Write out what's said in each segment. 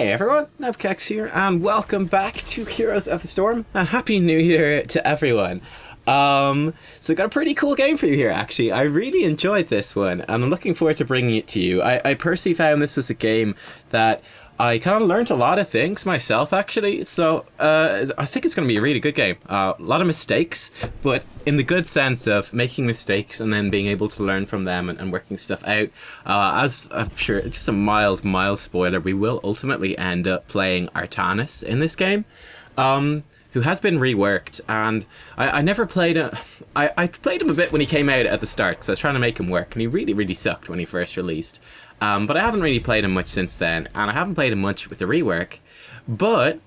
Hey everyone, Nubkeks here, and welcome back to Heroes of the Storm, and Happy New Year to everyone. So I got a pretty cool game for you here, actually. I really enjoyed this one, and I'm looking forward to bringing it to you. I personally found this was a game that I kind of learned a lot of things myself, actually, so I think it's going to be a really good game. A lot of mistakes, but in the good sense of making mistakes and then being able to learn from them and working stuff out. As I'm sure, just a mild spoiler, we will ultimately end up playing Artanis in this game, who has been reworked, and I never played him. I played him a bit when he came out at the start, because I was trying to make him work, and he really sucked when he first released. But I haven't really played him much since then, and I haven't played him much with the rework. But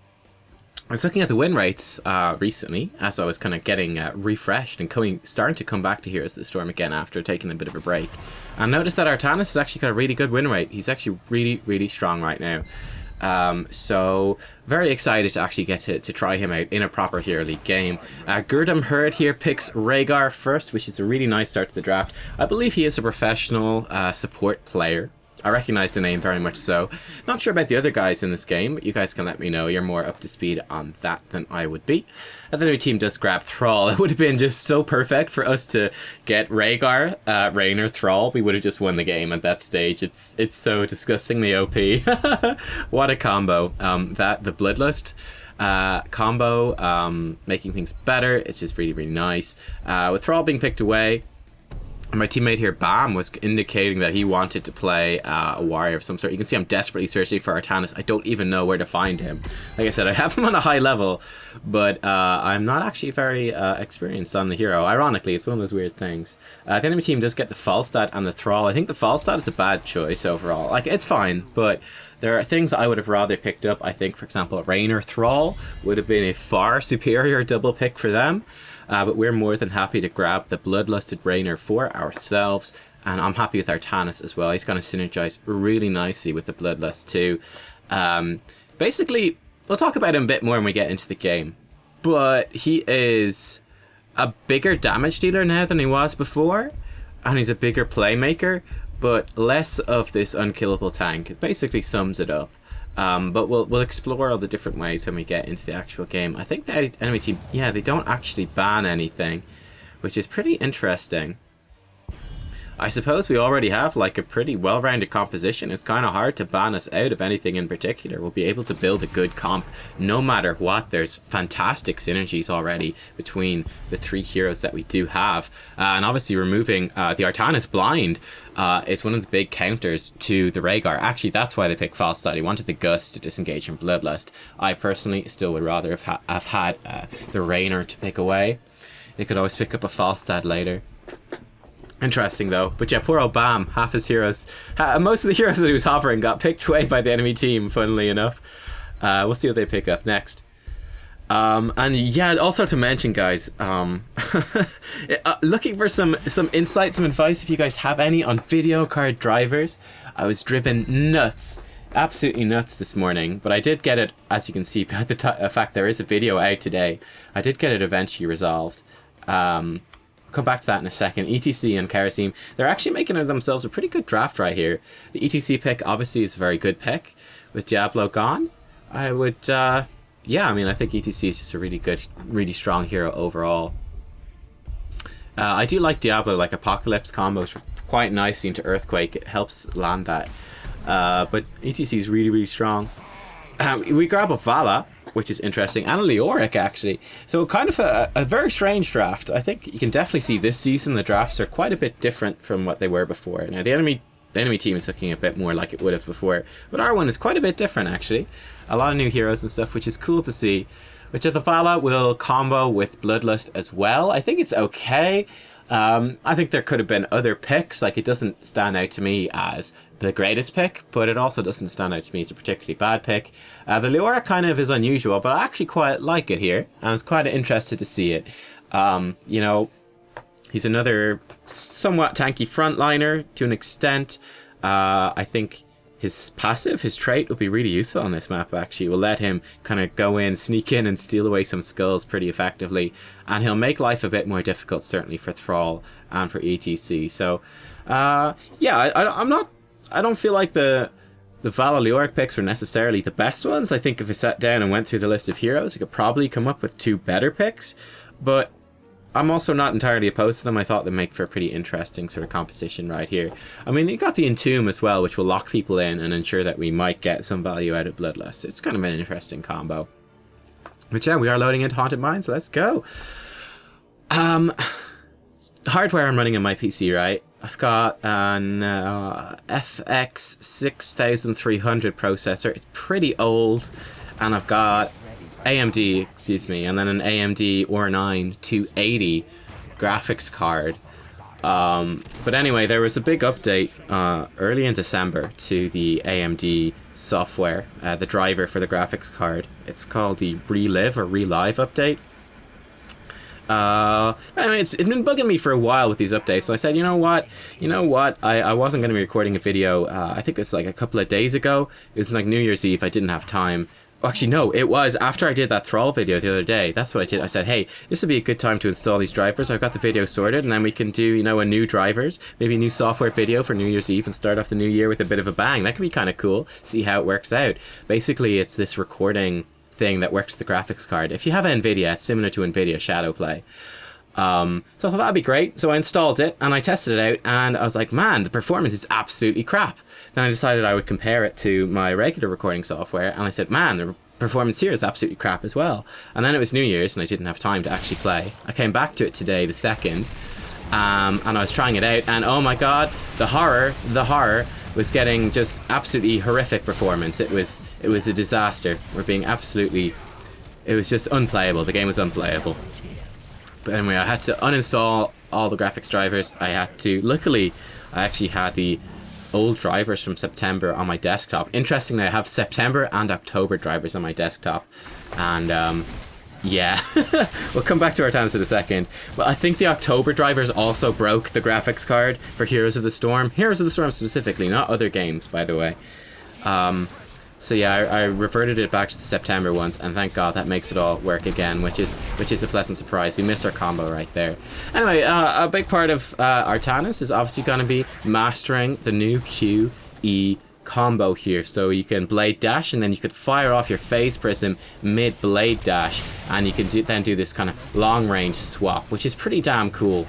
I was looking at the win rates recently, as I was kind of getting refreshed and starting to come back to Heroes of the Storm again after taking a bit of a break. And noticed that Artanis has actually got a really good win rate. He's actually really strong right now. So very excited to actually get to try him out in a proper Hero League game. Gurdam Herd here picks Rhaegar first, which is a really nice start to the draft. I believe he is a professional support player. I recognize the name very much so. Not sure about the other guys in this game, but you guys can let me know. You're more up to speed on that than I would be. And the new team does grab Thrall. It would have been just so perfect for us to get Rhaegar, Raynor, Thrall. We would have just won the game at that stage. It's so disgustingly OP. What a combo. The Bloodlust combo, making things better. It's just really nice. With Thrall being picked away, my teammate here, Bam, was indicating that he wanted to play a warrior of some sort. You can see I'm desperately searching for Artanis. I don't even know where to find him. Like I said, I have him on a high level, but I'm not actually very experienced on the hero. Ironically, it's one of those weird things. The enemy team does get the Falstad and the Thrall. I think the Falstad is a bad choice overall. Like, it's fine, but there are things I would have rather picked up. I think, for example, Raynor Thrall would have been a far superior double pick for them. But we're more than happy to grab the Bloodlusted Raynor for ourselves. And I'm happy with Artanis as well. He's going to synergize really nicely with the Bloodlust too. Basically, we'll talk about him a bit more when we get into the game. But he is a bigger damage dealer now than he was before. And he's a bigger playmaker, but less of this unkillable tank. It basically sums it up. But we'll explore all the different ways when we get into the actual game. I think the enemy team, yeah, they don't actually ban anything, which is pretty interesting. I suppose we already have like a pretty well-rounded composition. It's kind of hard to ban us out of anything in particular. We'll be able to build a good comp no matter what. There's fantastic synergies already between the three heroes that we do have. And obviously removing the Artanis blind is one of the big counters to the Rhaegar. Actually, that's why they picked Falstad. He wanted the Gust to disengage from Bloodlust. I personally still would rather have had the Raynor to pick away. They could always pick up a Falstad later. Interesting though, but yeah, poor old Bam, half his heroes, most of the heroes that he was hovering got picked away by the enemy team, funnily enough. We'll see what they pick up next. And yeah, also to mention, guys, looking for some insight, some advice, if you guys have any, on video card drivers. I was driven nuts, absolutely nuts this morning, but I did get it, as you can see by the fact there is a video out today. I did get it eventually resolved. Come back to that in a second. ETC and Kerosene, they're actually making themselves a pretty good draft right here. The ETC pick obviously is a very good pick. With Diablo gone, I would, yeah, I mean, I think ETC is just a really good, really strong hero overall. I do like Diablo, like Apocalypse combos quite nicely into Earthquake. It helps land that. But ETC is really strong. We grab a Vala, which is interesting, and a Leoric, actually. So kind of a very strange draft. I think you can definitely see this season the drafts are quite a bit different from what they were before. Now, the enemy team is looking a bit more like it would have before, but our one is quite a bit different, actually. A lot of new heroes and stuff, which is cool to see. Which the Vala will combo with Bloodlust as well. I think it's okay. I think there could have been other picks. Like, it doesn't stand out to me as the greatest pick, but it also doesn't stand out to me as a particularly bad pick. The Leora kind of is unusual, but I actually quite like it here, and I was quite interested to see it. You know, he's another somewhat tanky frontliner to an extent. I think his passive, his trait, will be really useful on this map, actually. It will let him kind of go in, sneak in, and steal away some skulls pretty effectively. And he'll make life a bit more difficult, certainly for Thrall and for ETC. So, yeah, I don't feel like the the Valor picks were necessarily the best ones. I think if I sat down and went through the list of heroes, I could probably come up with 2 better picks. But I'm also not entirely opposed to them. I thought they make for a pretty interesting sort of composition right here. I mean, you got the Entomb as well, which will lock people in and ensure that we might get some value out of Bloodlust. It's kind of an interesting combo. But yeah, we are loading into Haunted Mines. Let's go. Hardware I'm running on my PC, right? I've got an FX 6300 processor. It's pretty old. And I've got AMD, excuse me, and then an AMD Core 9 280 graphics card. But anyway, there was a big update early in December to the AMD software, the driver for the graphics card. It's called the Relive update. Anyway, it's been bugging me for a while with these updates, so I said, you know what, I wasn't going to be recording a video, I think it was like a couple of days ago. It was like New Year's Eve. I didn't have time. Actually, no, it was after I did that Thrall video the other day. That's what I did. I said, hey, this would be a good time to install these drivers. I've got the video sorted, and then we can do, you know, a new drivers, maybe a new software video for New Year's Eve and start off the new year with a bit of a bang. That could be kind of cool. See how it works out. Basically, it's this recording thing that works with the graphics card. If you have NVIDIA, it's similar to NVIDIA Shadowplay. So I thought that'd be great. So I installed it and I tested it out, and I was like, man, the performance is absolutely crap. Then I decided I would compare it to my regular recording software, and I said, man, the performance here is absolutely crap as well. And then it was New Year's and I didn't have time to actually play. I came back to it today, the 2nd, and I was trying it out, and oh my god, the horror was getting just absolutely horrific performance. It was a disaster. It was just unplayable. The game was unplayable. But anyway, I had to uninstall all the graphics drivers. Luckily, I actually had the old drivers from September on my desktop. Interestingly, I have September and October drivers on my desktop. And yeah, we'll come back to Artanis in a second. But I think the October drivers also broke the graphics card for Heroes of the Storm. Heroes of the Storm specifically, not other games, by the way. So yeah, I reverted it back to the September ones, and thank God that makes it all work again, which is a pleasant surprise. We missed our combo right there. Anyway, a big part of Artanis is obviously going to be mastering the new QE combo here. So you can blade dash, and then you could fire off your phase prism mid blade dash, and you can then do this kind of long range swap, which is pretty damn cool.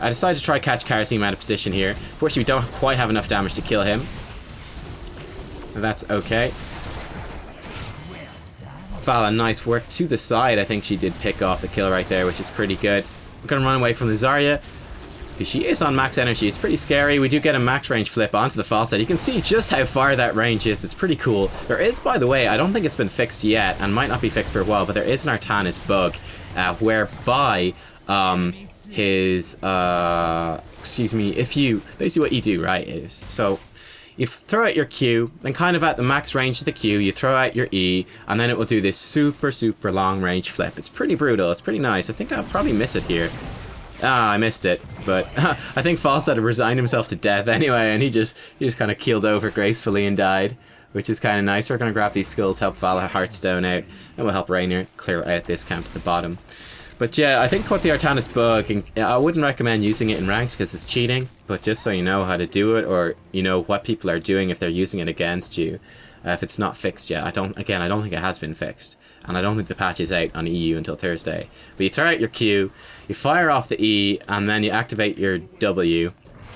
I decided to try catch Karasim out of position here. Fortunately, we don't quite have enough damage to kill him. That's okay. Vala, nice work to the side. I think she did pick off the kill right there, which is pretty good. We're going to run away from the Zarya, because she is on max energy. It's pretty scary. We do get a max range flip onto the false side. You can see just how far that range is. It's pretty cool. There is, by the way, I don't think it's been fixed yet, and might not be fixed for a while, but there is an Artanis bug whereby basically what you do, right, is, so you throw out your Q, then kind of at the max range of the Q, you throw out your E, and then it will do this super, super long range flip. It's pretty brutal. It's pretty nice. I think I'll probably miss it here. I missed it, but I think Falstad had resigned himself to death anyway, and he just kind of keeled over gracefully and died, which is kind of nice. We're going to grab these skulls, help Vala Hearthstone out, and we'll help Rainier clear out this camp at the bottom. But yeah, I think what the Artanis bug, and I wouldn't recommend using it in ranks because it's cheating, but just so you know how to do it, or you know what people are doing if they're using it against you, if it's not fixed yet. I don't think it has been fixed, and I don't think the patch is out on EU until Thursday. But you throw out your Q, you fire off the E, and then you activate your W,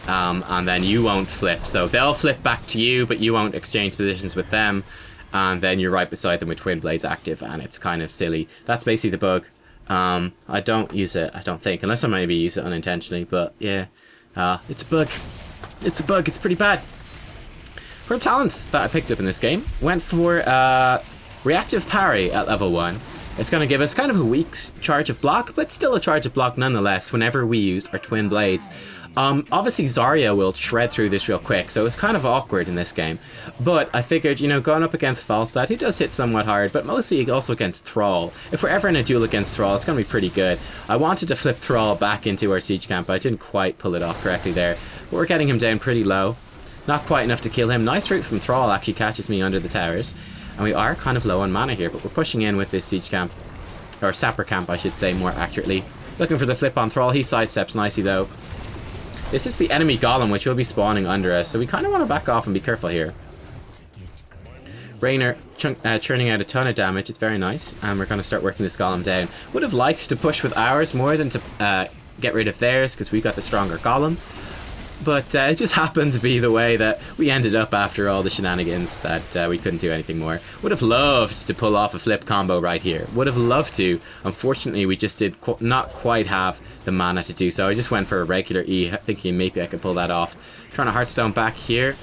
and then you won't flip. So they'll flip back to you, but you won't exchange positions with them, and then you're right beside them with Twin Blades active, and it's kind of silly. That's basically the bug. I don't use it, I don't think, unless I maybe use it unintentionally, but yeah, it's a bug. It's a bug, it's pretty bad. For talents that I picked up in this game, went for reactive parry at level 1. It's going to give us kind of a weak charge of block, but still a charge of block nonetheless whenever we used our Twin Blades. Obviously Zarya will shred through this real quick, so it's kind of awkward in this game. But I figured, you know, going up against Falstad, who does hit somewhat hard, but mostly also against Thrall. If we're ever in a duel against Thrall, it's going to be pretty good. I wanted to flip Thrall back into our siege camp, but I didn't quite pull it off correctly there. But we're getting him down pretty low. Not quite enough to kill him. Nice route from Thrall actually catches me under the towers. And we are kind of low on mana here, but we're pushing in with this siege camp. Or sapper camp, I should say, more accurately. Looking for the flip on Thrall. He sidesteps nicely, though. This is the enemy golem, which will be spawning under us, so we kind of want to back off and be careful here. Raynor churning out a ton of damage. It's very nice. And we're going to start working this golem down. Would have liked to push with ours more than to get rid of theirs, because we got the stronger golem. But it just happened to be the way that we ended up after all the shenanigans that we couldn't do anything more. Would have loved to pull off a flip combo right here. Would have loved to. Unfortunately, we just did not quite have the mana to do so. I just went for a regular E, thinking maybe I could pull that off. Trying to Hearthstone back here.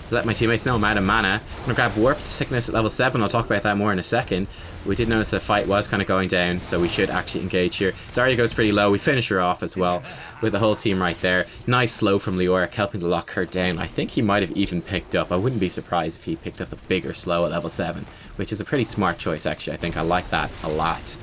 Let my teammates know I'm out of mana. I'm going to grab Warp Sickness at level 7. I'll talk about that more in a second. We did notice the fight was kind of going down, so we should actually engage here. Zarya goes pretty low. We finish her off as well with the whole team right there. Nice slow from Leoric, helping to lock her down. I think he might have even picked up. I wouldn't be surprised if he picked up a bigger slow at level 7, which is a pretty smart choice, actually. I think I like that a lot.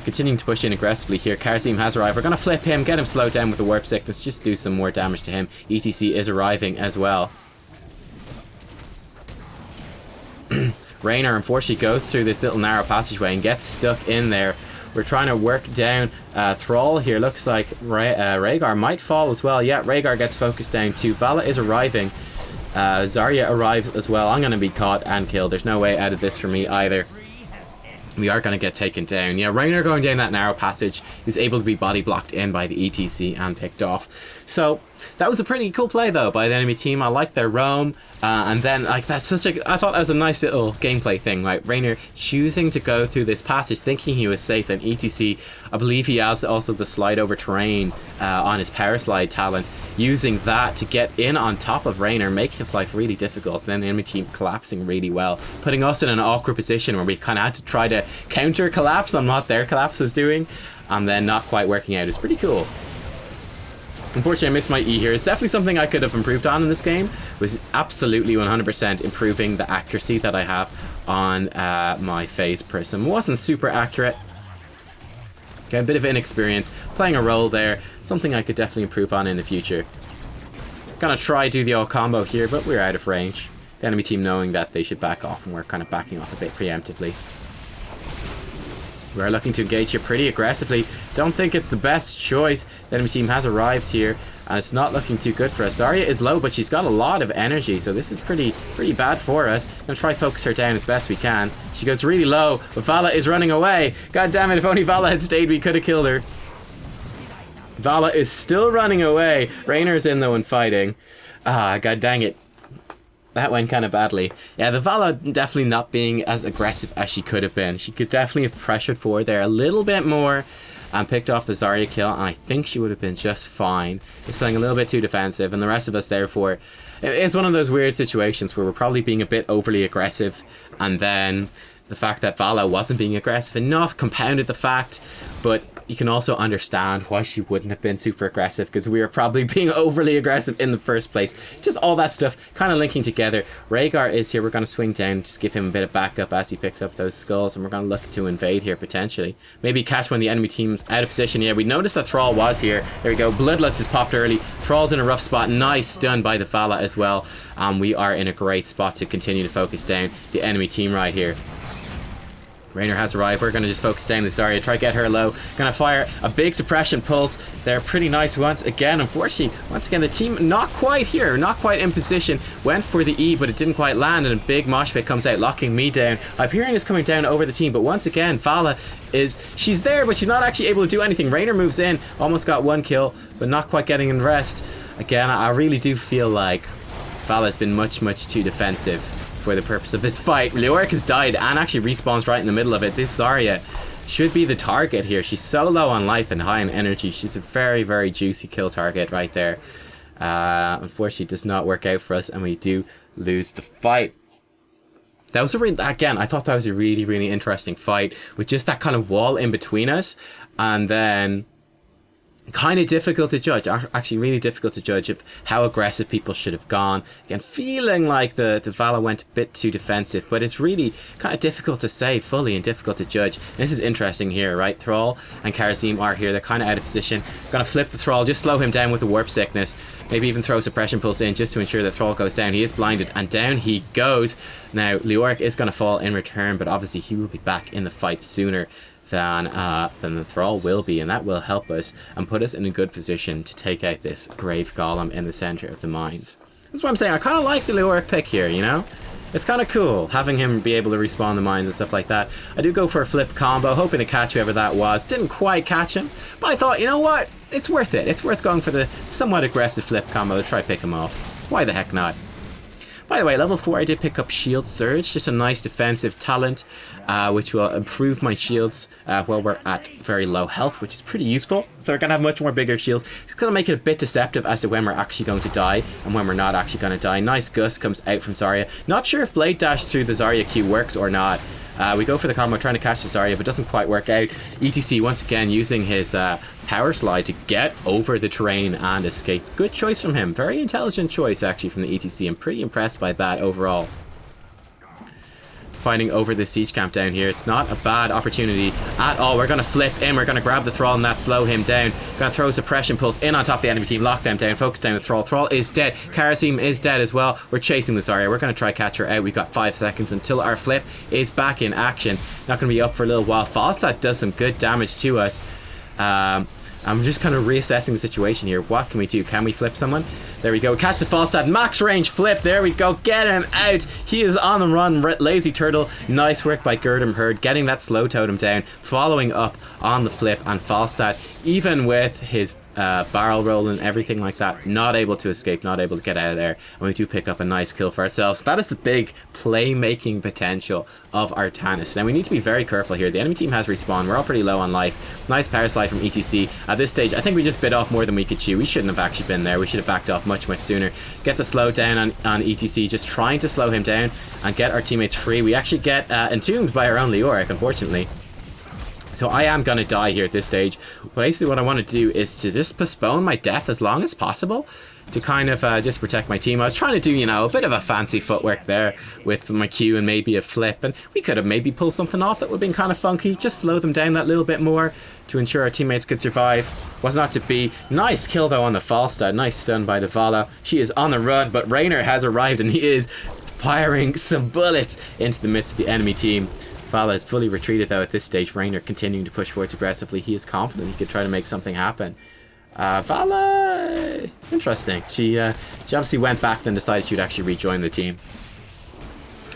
Continuing to push in aggressively here. Karazim has arrived. We're going to flip him, get him slowed down with the Warp Sickness, just do some more damage to him. ETC is arriving as well. Raynor unfortunately goes through this little narrow passageway and gets stuck in there. We're trying to work down Thrall here. Looks like Rhaegar might fall as well. Yeah, Rhaegar gets focused down too. Vala is arriving. Zarya arrives as well. I'm going to be caught and killed. There's no way out of this for me either. We are going to get taken down. Yeah, Raynor going down that narrow passage is able to be body blocked in by the ETC and picked off. So that was a pretty cool play though by the enemy team. I like their roam. And then like that's such a, I thought that was a nice little gameplay thing. Like Raynor choosing to go through this passage thinking he was safe, and ETC, I believe he has also the slide over terrain on his power slide talent, using that to get in on top of Raynor, making his life really difficult. And then the enemy team collapsing really well, putting us in an awkward position where we kind of had to try to counter collapse on what their collapse was doing, and then not quite working out. It's pretty cool. Unfortunately, I missed my E here. It's definitely something I could have improved on in this game. Was absolutely 100% improving the accuracy that I have on my phase prism. It wasn't super accurate. Got a bit of inexperience playing a role there. Something I could definitely improve on in the future. Gonna try do the all combo here, but we're out of range. The enemy team knowing that they should back off, and we're kind of backing off a bit preemptively. We're looking to engage here pretty aggressively. Don't think it's the best choice. The enemy team has arrived here, and it's not looking too good for us. Zarya is low, but she's got a lot of energy, so this is pretty bad for us. I'm gonna try focus her down as best we can. She goes really low, but Vala is running away. God damn it, if only Vala had stayed, we could have killed her. Vala is still running away. Raynor's in though and fighting. Ah, god dang it. That went kind of badly. Yeah, the Vala definitely not being as aggressive as she could have been. She could definitely have pressured forward there a little bit more and picked off the Zarya kill, and I think she would have been just fine. It's playing a little bit too defensive, and the rest of us therefore, it's one of those weird situations where we're probably being a bit overly aggressive, and then the fact that Vala wasn't being aggressive enough compounded the fact, but you can also understand why she wouldn't have been super aggressive, because we were probably being overly aggressive in the first place. Just all that stuff kind of linking together. Rhaegar is here. We're going to swing down, just give him a bit of backup as he picked up those skulls, and we're going to look to invade here potentially. Maybe catch when the enemy team's out of position. Yeah, we noticed that Thrall was here. There we go. Bloodlust is popped early. Thrall's in a rough spot. Nice stun by the Vala as well. We are in a great spot to continue to focus down the enemy team right here. Raynor has arrived. We're going to just focus down this Zarya, try to get her low. Going to fire a big suppression pulse. They're pretty nice once again. Unfortunately, once again, the team not quite here, not quite in position. Went for the E, but it didn't quite land, and a big mosh pit comes out, locking me down. Hyperion is coming down over the team, but once again, Vala she's there, but she's not actually able to do anything. Raynor moves in, almost got one kill, but not quite getting in rest. Again, I really do feel like Vala's been much too defensive for the purpose of this fight. Leoric has died and actually respawns right in the middle of it. This Zarya should be the target here. She's so low on life and high on energy. She's a very juicy kill target right there. Unfortunately, it does not work out for us, and we do lose the fight. That was again, I thought that was a really interesting fight with just that kind of wall in between us, and then kind of difficult to judge, actually really difficult to judge of how aggressive people should have gone. Again, feeling like the Vala went a bit too defensive, but it's really kind of difficult to say fully and difficult to judge. And this is interesting here, right? Thrall and Karazim are here. They're kind of out of position. Gonna flip the Thrall, just slow him down with the Warp Sickness. Maybe even throw Suppression Pulse in just to ensure that Thrall goes down. He is blinded, and down he goes. Now, Leoric is going to fall in return, but obviously he will be back in the fight sooner than the Thrall will be, and that will help us and put us in a good position to take out this Grave Golem in the center of the mines. That's what I'm saying. I kind of like the Leoric pick here, you know? It's kind of cool having him be able to respawn the mines and stuff like that. I do go for a flip combo, hoping to catch whoever that was. Didn't quite catch him, but I thought, you know what? It's worth it. It's worth going for the somewhat aggressive flip combo to try pick him off. Why the heck not? By the way, level 4 I did pick up Shield Surge, just a nice defensive talent, which will improve my shields while we're at very low health, which is pretty useful. So we're going to have much more bigger shields. It's going to make it a bit deceptive as to when we're actually going to die and when we're not actually going to die. Nice Gust comes out from Zarya. Not sure if Blade Dash through the Zarya Q works or not. We go for the combo trying to catch the Zarya, but doesn't quite work out. ETC once again using his power slide to get over the terrain and escape. Good choice from him. Very intelligent choice actually from the ETC. I'm pretty impressed by that overall. Fighting over the siege camp down here. It's not a bad opportunity at all. We're going to flip in. We're going to grab the Thrall and that slow him down. Going to throw a suppression pulse in on top of the enemy team. Lock them down. Focus down the Thrall. Thrall is dead. Karasim is dead as well. We're chasing the Zarya. We're going to try catch her out. We've got 5 seconds until our flip is back in action. Not going to be up for a little while. Falstad does some good damage to us. I'm just kind of reassessing the situation here. What can we do? Can we flip someone? There we go. Catch the Falstad. Max range flip. There we go. Get him out. He is on the run. Lazy Turtle. Nice work by Gurdam Herd. Getting that slow totem down. Following up on the flip. And Falstad, even with his barrel roll and everything like that, not able to escape, not able to get out of there, and we do pick up a nice kill for ourselves. That is the big playmaking potential of Artanis. Now we need to be very careful here. The enemy team has respawned. We're all pretty low on life. Nice power slide from ETC. At this stage I think we just bit off more than we could chew. We shouldn't have actually been there. We should have backed off much sooner. Get the slow down on ETC, just trying to slow him down and get our teammates free. We actually get entombed by our own Leoric, unfortunately. So I am going to die here at this stage. Basically what I want to do is to just postpone my death as long as possible to kind of just protect my team. I was trying to do, you know, a bit of a fancy footwork there with my Q and maybe a flip, and we could have maybe pulled something off that would have been kind of funky. Just slow them down that little bit more to ensure our teammates could survive. Was not to be. Nice kill though on the Falstad. Nice stun by the Vala. She is on the run, but Raynor has arrived and he is firing some bullets into the midst of the enemy team. Vala is fully retreated though at this stage. Raynor continuing to push forwards aggressively. He is confident he could try to make something happen. Vala, interesting. She obviously went back then decided she would actually rejoin the team.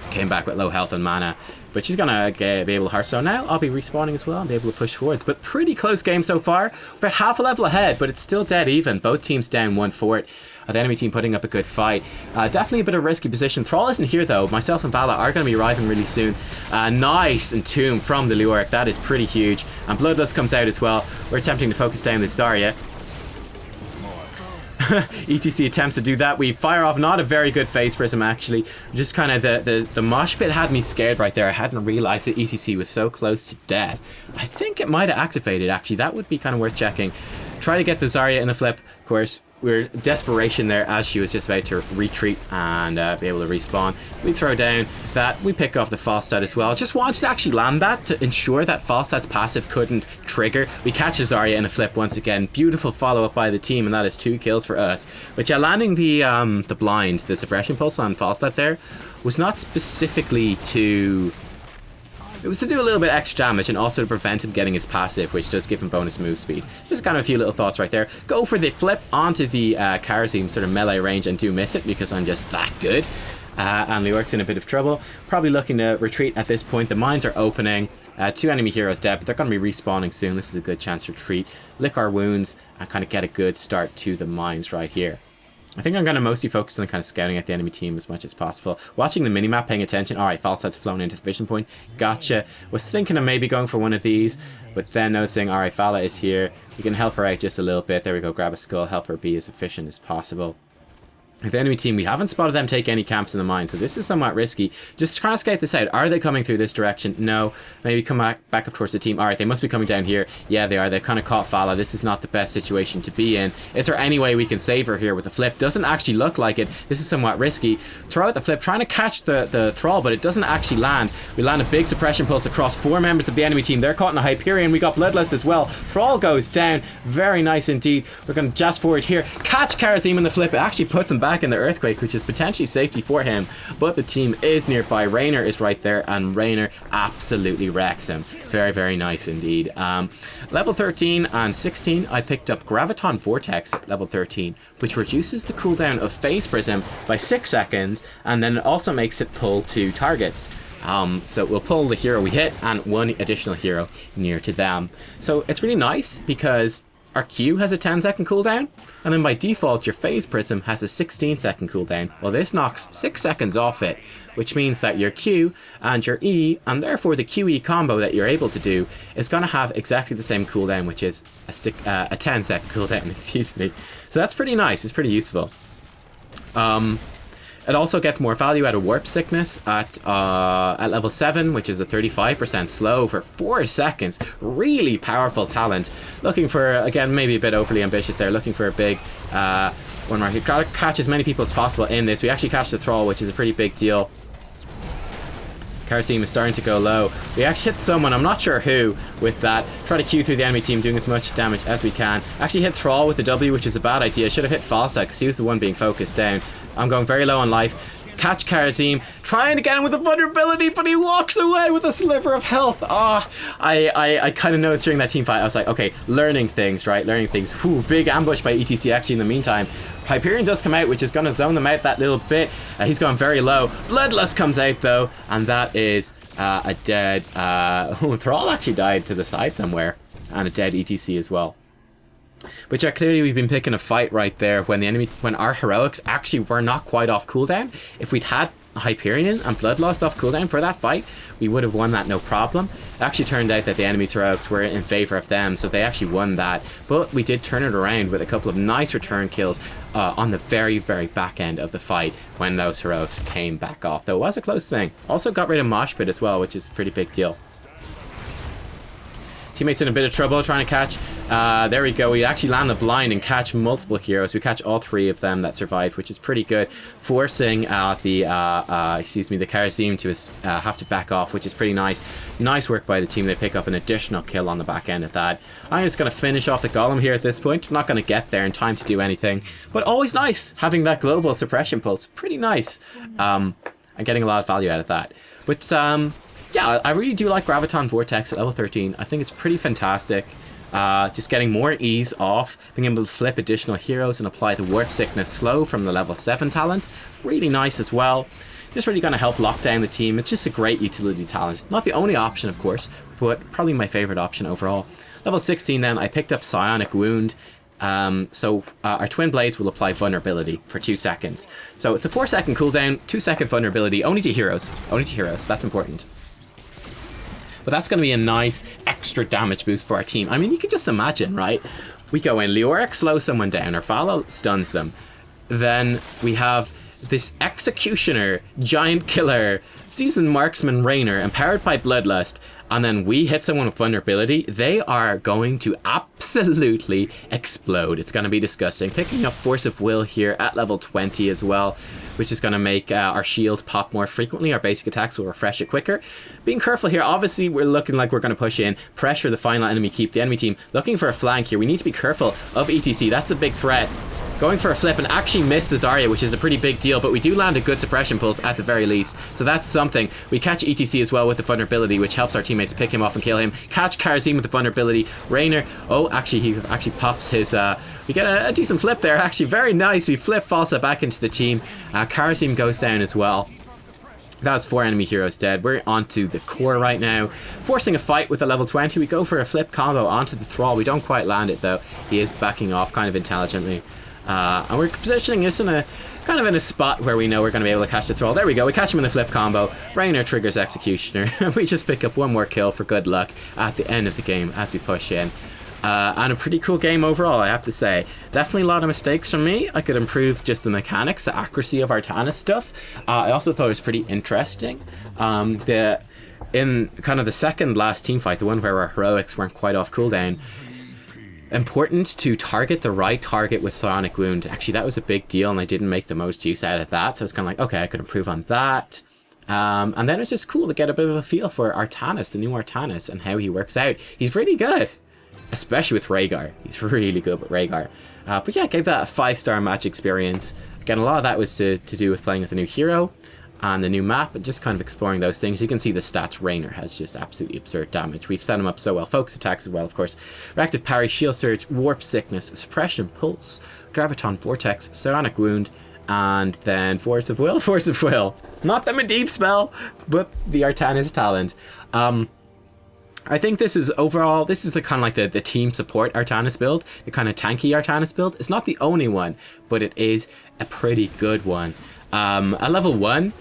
Came back with low health and mana. But she's gonna be able to Hearthstone now. I'll be respawning as well. I'll be able to push forwards. But pretty close game so far. About half a level ahead, but it's still dead even. Both teams down 1 fort. The enemy team putting up a good fight. Definitely a bit of a risky position. Thrall isn't here though. Myself and Vala are going to be arriving really soon. Nice entomb from the Leoric. That is pretty huge. And Bloodlust comes out as well. We're attempting to focus down this Zarya. ETC attempts to do that. We fire off not a very good phase for him actually. Just kind of the mosh pit had me scared right there. I hadn't realized that ETC was so close to death. I think it might have activated actually. That would be kind of worth checking. Try to get the Zarya in the flip. Of course, we're desperation there as she was just about to retreat and be able to respawn. We throw down that. We pick off the Falstad as well. Just wanted to actually land that to ensure that Falstad's passive couldn't trigger. We catch Zarya in a flip once again. Beautiful follow up by the team, and that is 2 kills for us. But yeah, landing the blind, the suppression pulse on Falstad there was not specifically to... It was to do a little bit extra damage and also to prevent him getting his passive, which does give him bonus move speed. Just kind of a few little thoughts right there. Go for the flip onto the Kharazim sort of melee range and do miss it because I'm just that good. And Leoric's in a bit of trouble. Probably looking to retreat at this point. The mines are opening. 2 enemy heroes dead, but they're going to be respawning soon. This is a good chance to retreat, lick our wounds, and kind of get a good start to the mines right here. I think I'm going to mostly focus on kind of scouting at the enemy team as much as possible. Watching the minimap, paying attention. Alright, Falstad's flown into the vision point. Gotcha. Was thinking of maybe going for one of these, but then noticing, alright, Vala is here. We can help her out just a little bit. There we go, grab a skull, help her be as efficient as possible. The enemy team, we haven't spotted them take any camps in the mine, so this is somewhat risky. Just trying to scout this out. Are they coming through this direction? No. Maybe come back up towards the team. Alright, they must be coming down here. Yeah, they are. They've kind of caught Vala. This is not the best situation to be in. Is there any way we can save her here with a flip? Doesn't actually look like it. This is somewhat risky. Throw out the flip, trying to catch the Thrall, but it doesn't actually land. We land a big suppression pulse across 4 members of the enemy team. They're caught in a Hyperion. We got Bloodlust as well. Thrall goes down. Very nice indeed. We're going to jazz forward here. Catch Kharazim in the flip. It actually puts him back back in the Earthquake, which is potentially safety for him, but the team is nearby. Raynor is right there, and Raynor absolutely wrecks him. Very, very nice indeed. Level 13 and 16, I picked up Graviton Vortex at level 13, which reduces the cooldown of Phase Prism by 6 seconds, and then it also makes it pull 2 targets. So we'll pull the hero we hit and 1 additional hero near to them. So it's really nice because our Q has a 10-second cooldown, and then by default your Phase Prism has a 16-second cooldown. Well, this knocks 6 seconds off it, which means that your Q and your E, and therefore the QE combo that you're able to do, is going to have exactly the same cooldown, which is a 10-second cooldown, excuse me. So that's pretty nice, it's pretty useful. It also gets more value out of Warp Sickness at level 7, which is a 35% slow for 4 seconds. Really powerful talent. Looking for, again, maybe a bit overly ambitious there, looking for a big one where you've got to catch as many people as possible in this. We actually catch the Thrall, which is a pretty big deal. Karasim is starting to go low. We actually hit someone, I'm not sure who, with that. Try to Q through the enemy team, doing as much damage as we can. Actually hit Thrall with the W, which is a bad idea. Should have hit Falsa, because he was the one being focused down. I'm going very low on life. Catch Karazim, trying to get him with a vulnerability, but he walks away with a sliver of health. I kind of noticed during that team fight, I was like, okay, learning things, right? Learning things. Whew, big ambush by ETC actually in the meantime. Hyperion does come out, which is going to zone them out that little bit. He's gone very low. Bloodlust comes out though, and that is a dead... Thrall actually died to the side somewhere, and a dead ETC as well. But yeah, clearly we've been picking a fight right there when our heroics actually were not quite off cooldown. If we'd had Hyperion and Bloodlust off cooldown for that fight, we would have won that no problem. It actually turned out that the enemy's heroics were in favor of them, so they actually won that. But we did turn it around with a couple of nice return kills on the very, very back end of the fight when those heroics came back off. Though it was a close thing. Also got rid of Mosh Pit as well, which is a pretty big deal. Teammates in a bit of trouble trying to catch. There we go. We actually land the blind and catch multiple heroes. We catch all 3 of them that survived, which is pretty good, forcing the Karazim to have to back off, which is pretty nice. Nice work by the team. They pick up an additional kill on the back end of that. I'm just going to finish off the Golem here at this point. I'm not going to get there in time to do anything, but always nice having that global suppression pulse. Pretty nice. And getting a lot of value out of that. But yeah, I really do like Graviton Vortex at level 13. I think it's pretty fantastic. Just getting more ease off, being able to flip additional heroes and apply the Warp Sickness slow from the level 7 talent. Really nice as well. Just really going to help lock down the team. It's just a great utility talent. Not the only option, of course, but probably my favorite option overall. Level 16 then, I picked up Psionic Wound. So our Twin Blades will apply vulnerability for 2 seconds. So it's a 4-second cooldown, 2-second vulnerability, only to heroes. Only to heroes, that's important. But that's going to be a nice extra damage boost for our team. I mean, you can just imagine, right? We go in, Leoric slows someone down, or Fallow stuns them. Then we have this Executioner, Giant Killer, Seasoned Marksman Raynor, empowered by Bloodlust, and then we hit someone with vulnerability. They are going to absolutely explode. It's going to be disgusting. Picking up Force of Will here at level 20 as well, which is going to make our shield pop more frequently. Our basic attacks will refresh it quicker. Being careful here, obviously we're looking like we're going to push in, pressure the final enemy, keep the enemy team looking for a flank here. We need to be careful of ETC. That's a big threat. Going for a flip and actually miss the Zarya, which is a pretty big deal, but we do land a good suppression pulse at the very least. So that's something. We catch ETC as well with the vulnerability, which helps our teammates pick him off and kill him. Catch Karazim with the vulnerability. Raynor, oh, actually, he actually pops his... we get a decent flip there, actually. Very nice. We flip Falsa back into the team. Karazim goes down as well. That was 4 enemy heroes dead. We're onto the core right now. Forcing a fight with a level 20. We go for a flip combo onto the Thrall. We don't quite land it, though. He is backing off kind of intelligently. And we're positioning this in a kind of in a spot where we know we're going to be able to catch the Thrall. There we go. We catch him in the flip combo. Raynor triggers Executioner. We just pick up 1 more kill for good luck at the end of the game as we push in. And a pretty cool game overall, I have to say. Definitely a lot of mistakes from me. I could improve just the mechanics, the accuracy of Artanis stuff. I also thought it was pretty interesting. In kind of the second last team fight, the one where our heroics weren't quite off cooldown, important to target the right target with Psionic Wound. Actually, that was a big deal, and I didn't make the most use out of that. So it's kind of like, okay, I could improve on that. And then it's just cool to get a bit of a feel for Artanis, the new Artanis, and how he works out. He's really good, especially with Rhaegar. He's really good with Rhaegar. But yeah, I gave that a 5-star match experience. Again, a lot of that was to do with playing with a new hero and the new map, and just kind of exploring those things. You can see the stats. Raynor has just absolutely absurd damage. We've set him up so well. Focus attacks as well, of course. Reactive Parry, Shield Surge, Warp Sickness, Suppression, Pulse, Graviton Vortex, Psionic Wound, and then Force of Will. Force of Will. Not the Medivh spell, but the Artanis talent. I think this is overall, this is the kind of like the team support Artanis build, the kind of tanky Artanis build. It's not the only one, but it is a pretty good one. At level 1,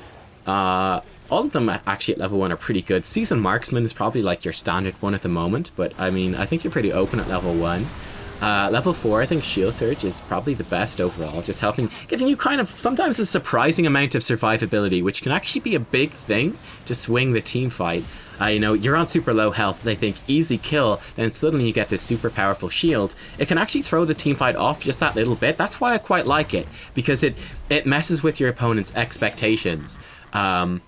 all of them actually at level 1 are pretty good. Seasoned Marksman is probably like your standard one at the moment, but I mean, I think you're pretty open at level 1. Level 4, I think Shield Surge is probably the best overall, just giving you kind of sometimes a surprising amount of survivability, which can actually be a big thing to swing the team fight. You know, you're on super low health, they think easy kill, then suddenly you get this super powerful shield. It can actually throw the team fight off just that little bit. That's why I quite like it, because it messes with your opponent's expectations. And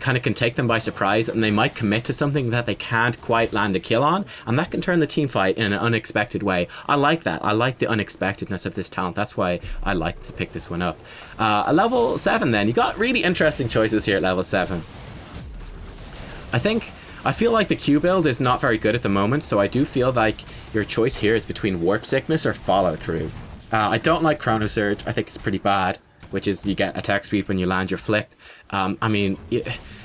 kind of can take them by surprise, and they might commit to something that they can't quite land a kill on, and that can turn the team fight in an unexpected way. I like that. I like the unexpectedness of this talent. That's why I like to pick this one up. At level 7 then, you got really interesting choices here at level 7. I feel like the Q build is not very good at the moment, so I do feel like your choice here is between Warp Sickness or Follow Through. I don't like Chrono Surge. I think it's pretty bad, which is you get attack speed when you land your flip. I mean,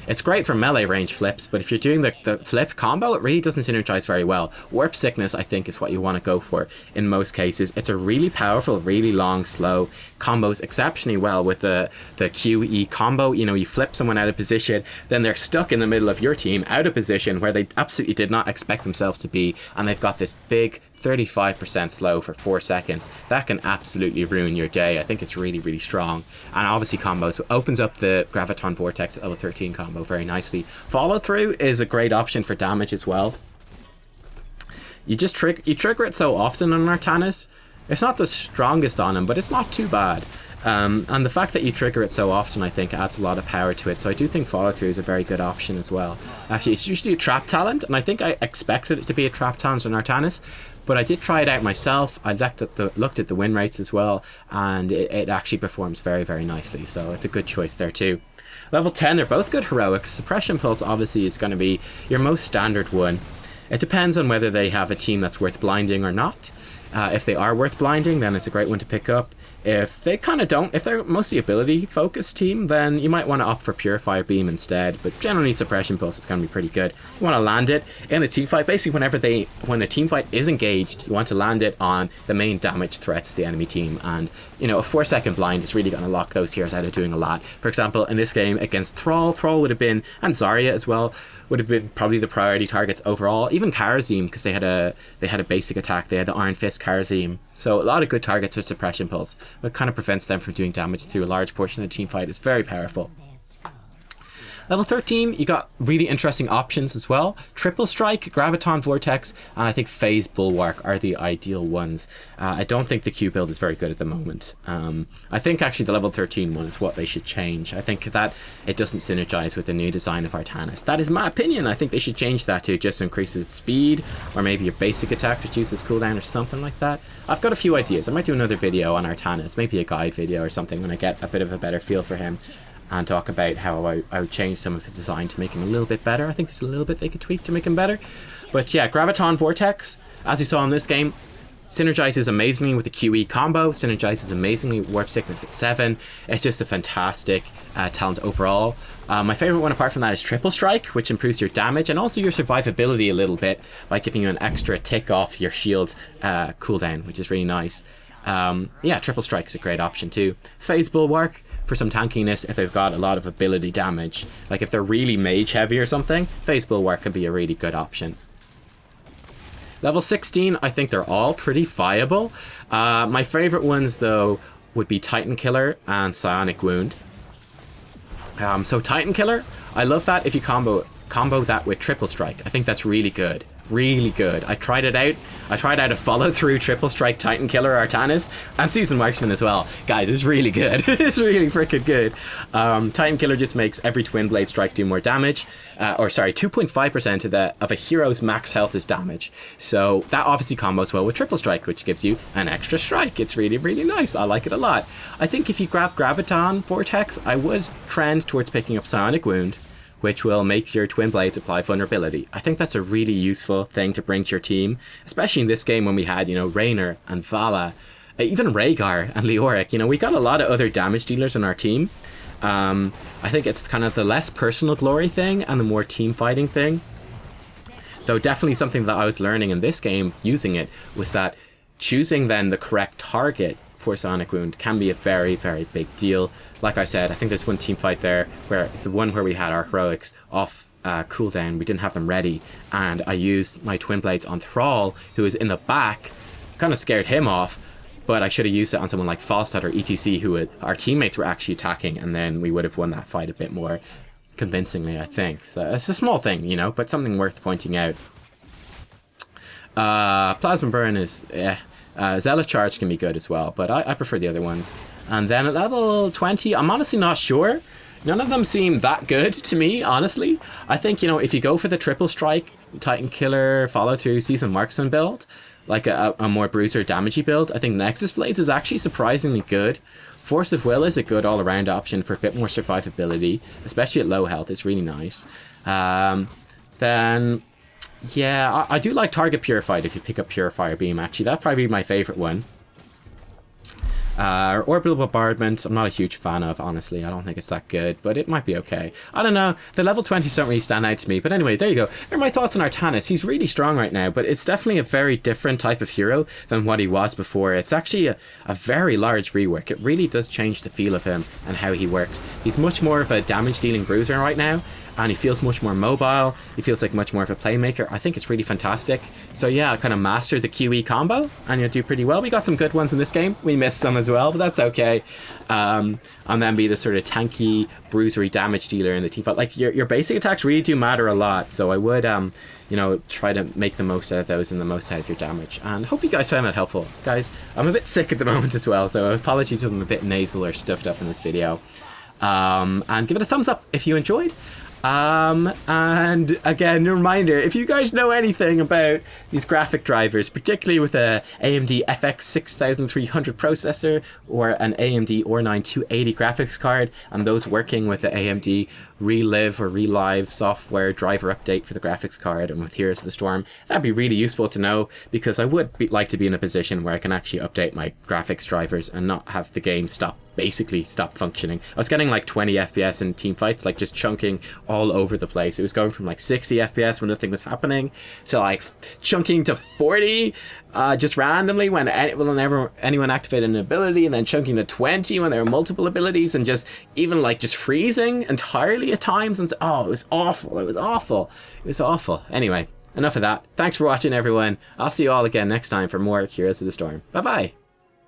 it's great for melee range flips, but if you're doing the flip combo, it really doesn't synergize very well. Warp Sickness, I think, is what you want to go for in most cases. It's a really powerful, really long, slow, combos exceptionally well with the QE combo. You know, you flip someone out of position, then they're stuck in the middle of your team, out of position, where they absolutely did not expect themselves to be, and they've got this big 35% slow for 4 seconds. That can absolutely ruin your day. I think it's really, really strong. And obviously combos opens up the Graviton Vortex at level 13 combo very nicely. Follow Through is a great option for damage as well. You just trigger it so often on Artanis. It's not the strongest on him, but it's not too bad. And the fact that you trigger it so often, I think, adds a lot of power to it. So I do think Follow Through is a very good option as well. Actually, it's usually a trap talent, and I think I expected it to be a trap talent on Artanis. But I did try it out myself. I looked at the win rates as well, and it actually performs very, very nicely. So it's a good choice there too. Level 10, they're both good heroics. Suppression Pulse obviously is going to be your most standard one. It depends on whether they have a team that's worth blinding or not. If they are worth blinding, then it's a great one to pick up. If they kind of don't, if they're mostly ability focused team, then you might want to opt for Purifier Beam instead, but generally Suppression Pulse is going to be pretty good. You want to land it in a team fight. Basically when a team fight is engaged, you want to land it on the main damage threats of the enemy team, and you know, a 4-second blind is really going to lock those heroes out of doing a lot. For example, in this game against Thrall would have been, and Zarya as well, would have been probably the priority targets overall. Even Kharazim, because they had a basic attack. They had the Iron Fist Kharazim. So a lot of good targets for Suppression Pulse. But kind of prevents them from doing damage through a large portion of the team fight. It's very powerful. Level 13, you got really interesting options as well. Triple Strike, Graviton Vortex, and I think Phase Bulwark are the ideal ones. I don't think the Q build is very good at the moment. I think actually the level 13 one is what they should change. I think that it doesn't synergize with the new design of Artanis. That is my opinion. I think they should change that to just increase its speed, or maybe your basic attack reduces cooldown or something like that. I've got a few ideas. I might do another video on Artanis, maybe a guide video or something when I get a bit of a better feel for him, and talk about how I would change some of his design to make him a little bit better. I think there's a little bit they could tweak to make him better. But yeah, Graviton Vortex, as you saw in this game, synergizes amazingly with the QE combo, synergizes amazingly with Warp Sickness at 7. It's just a fantastic talent overall. My favorite one apart from that is Triple Strike, which improves your damage and also your survivability a little bit by giving you an extra tick off your shield cooldown, which is really nice. Yeah, Triple Strike is a great option too. Phase Bulwark for some tankiness if they've got a lot of ability damage. Like if they're really mage heavy or something, Phase Bulwark could be a really good option. Level 16, I think they're all pretty viable. My favorite ones though would be Titan Killer and Psionic Wound. So Titan Killer, I love that if you combo that with Triple Strike. I think that's really good. really good. I tried it out. I tried out a follow-through triple strike Titan Killer Artanis and Seasoned Marksman as well. Guys, it's really good. It's really freaking good. Titan Killer just makes every twin blade strike do more damage. 2.5% of a hero's max health is damage. So that obviously combos well with triple strike, which gives you an extra strike. It's really, really nice. I like it a lot. I think if you grab Graviton Vortex, I would trend towards picking up Psionic Wound, which will make your twin blades apply vulnerability. I think that's a really useful thing to bring to your team, especially in this game when we had, you know, Raynor and Vala, even Rhaegar and Leoric. You know, we got a lot of other damage dealers on our team. I think it's kind of the less personal glory thing and the more team fighting thing. Though definitely something that I was learning in this game, using it, was that choosing then the correct target for Sonic Wound can be a very, very big deal. Like I said, I think there's one team fight there where the one where we had our heroics off cooldown, we didn't have them ready, and I used my twin blades on Thrall, who was in the back, kind of scared him off, but I should have used it on someone like Falstad or ETC, who our teammates were actually attacking, and then we would have won that fight a bit more convincingly, I think. So it's a small thing, you know, but something worth pointing out. Plasma Burn is Zealous Charge can be good as well, but I prefer the other ones. And then at level 20, I'm honestly not sure. None of them seem that good to me, honestly. I think, you know, if you go for the triple strike, Titan Killer, follow through, Seasoned Marksman build, like a more bruiser damagey build, I think Nexus Blades is actually surprisingly good. Force of Will is a good all-around option for a bit more survivability, especially at low health. It's really nice. Then... yeah, I do like Target Purified if you pick up Purifier Beam, actually. That'd probably be my favorite one. Orbital Bombardment, I'm not a huge fan of, honestly. I don't think it's that good, but it might be okay. I don't know. The level 20s don't really stand out to me. But anyway, there you go. There are my thoughts on Artanis. He's really strong right now, but it's definitely a very different type of hero than what he was before. It's actually a very large rework. It really does change the feel of him and how he works. He's much more of a damage-dealing bruiser right now, and he feels much more mobile. He feels like much more of a playmaker. I think it's really fantastic. So yeah, kind of master the QE combo and you'll do pretty well. We got some good ones in this game. We missed some as well, but that's okay. And then be the sort of tanky, bruisery damage dealer in the team fight. Like your basic attacks really do matter a lot. So I would, you know, try to make the most out of those and the most out of your damage. And hope you guys found that helpful. Guys, I'm a bit sick at the moment as well, so apologies if I'm a bit nasal or stuffed up in this video. And give it a thumbs up if you enjoyed. And again, a reminder, if you guys know anything about these graphic drivers, particularly with a AMD FX 6300 processor or an AMD Ore9 280 graphics card, and those working with the AMD Relive or Relive software driver update for the graphics card and with Heroes of the Storm, that'd be really useful to know, because I would like to be in a position where I can actually update my graphics drivers and not have the game basically stop functioning. I was getting like 20 FPS in team fights, like just chunking all over the place. It was going from like 60 FPS when nothing was happening to like chunking to 40 just randomly whenever anyone activated an ability, and then chunking to 20 when there were multiple abilities, and just even like just freezing entirely at times. And oh, it was awful. It was awful. It was awful. Anyway, enough of that. Thanks for watching, everyone. I'll see you all again next time for more Heroes of the Storm. Bye bye.